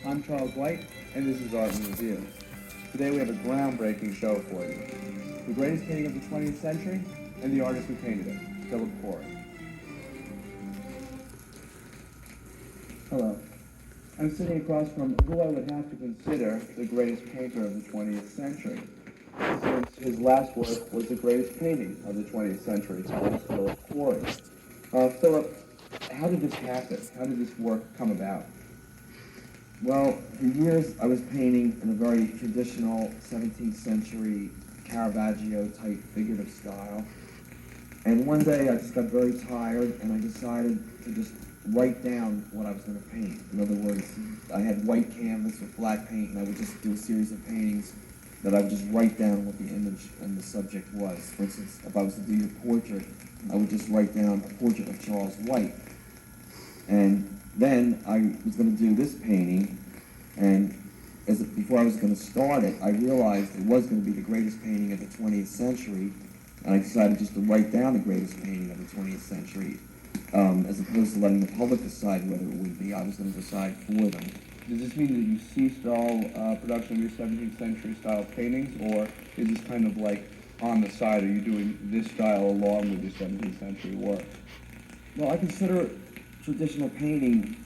I'm Charles White, and this is Art in Review. Today we have a groundbreaking show for you. The greatest painting of the 20th century, and the artist who painted it, Philip Corey. Hello. I'm sitting across from who I would have to consider the greatest painter of the 20th century, since his last work was the greatest painting of the 20th century, artist Philip Corey. Philip, how did this happen? How did this work come about? Well, for years I was painting in a very traditional 17th century Caravaggio type figurative style. And one day I just got very tired and I decided to just write down what I was going to paint. In other words, I had white canvas with black paint and I would just do a series of paintings that I would just write down what the image and the subject was. For instance, if I was to do your portrait, I would just write down a portrait of Charles White. And then I was going to do this painting, and before I was going to start it, I realized it was going to be the greatest painting of the 20th century, and I decided just to write down the greatest painting of the 20th century, as opposed to letting the public decide whether it would be. I was going to decide for them. Does this mean that you ceased all production of your 17th century style paintings, or is this kind of like on the side? Are you doing this style along with your 17th century work? Well, I consider traditional painting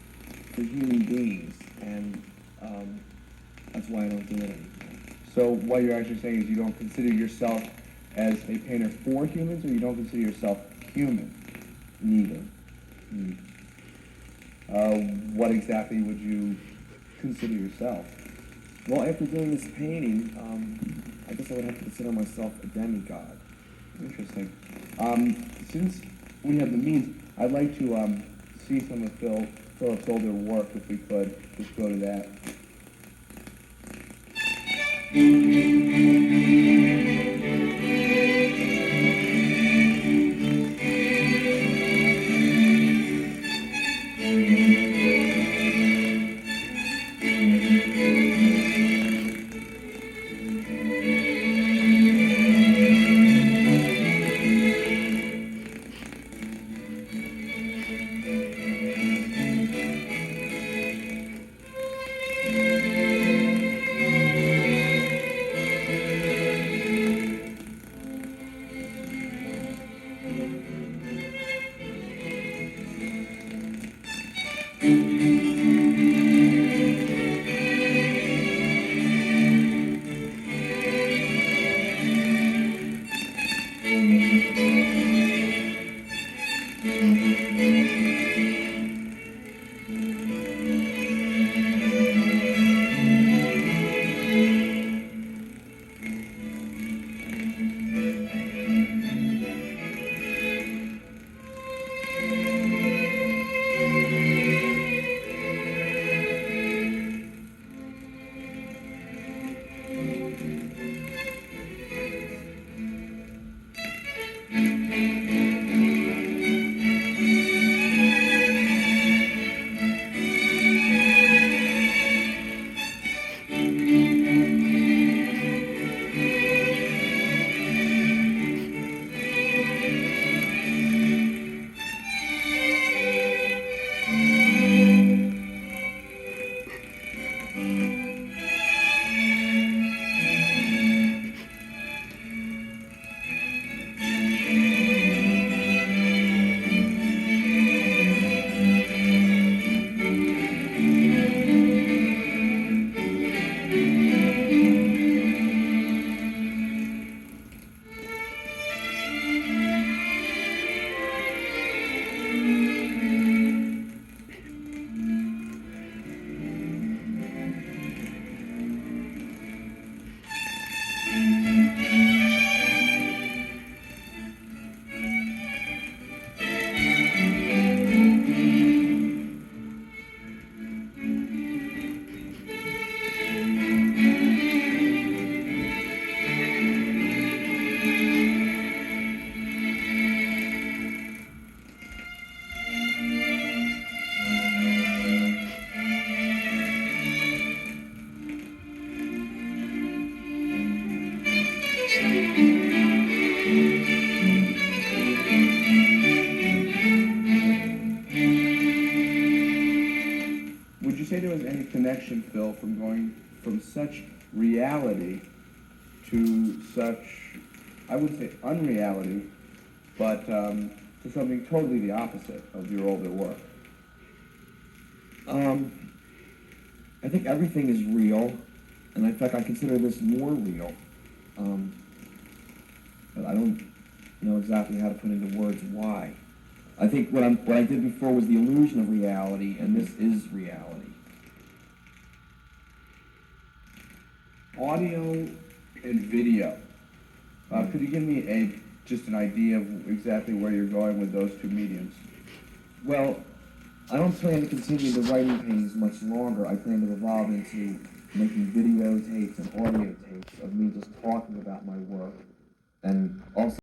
for human beings, and that's why I don't do it anymore. So what you're actually saying is you don't consider yourself as a painter for humans, or you don't consider yourself human? Neither. What exactly would you consider yourself? Well, after doing this painting, I guess I would have to consider myself a demigod. Interesting. Since we have the means, I'd like to see some of Philip's older work, if we could. Just go to that. say there was any connection, Phil, from going from such reality to such, I wouldn't say unreality, but to something totally the opposite of your older work? I think everything is real, and in fact, I consider this more real. But I don't know exactly how to put into words why. I think what I did before was the illusion of reality, and this is reality. Audio and video. Could you give me just an idea of exactly where you're going with those two mediums? Well, I don't plan to continue the writing paintings much longer. I plan to evolve into making videotapes and audio tapes of me just talking about my work, and also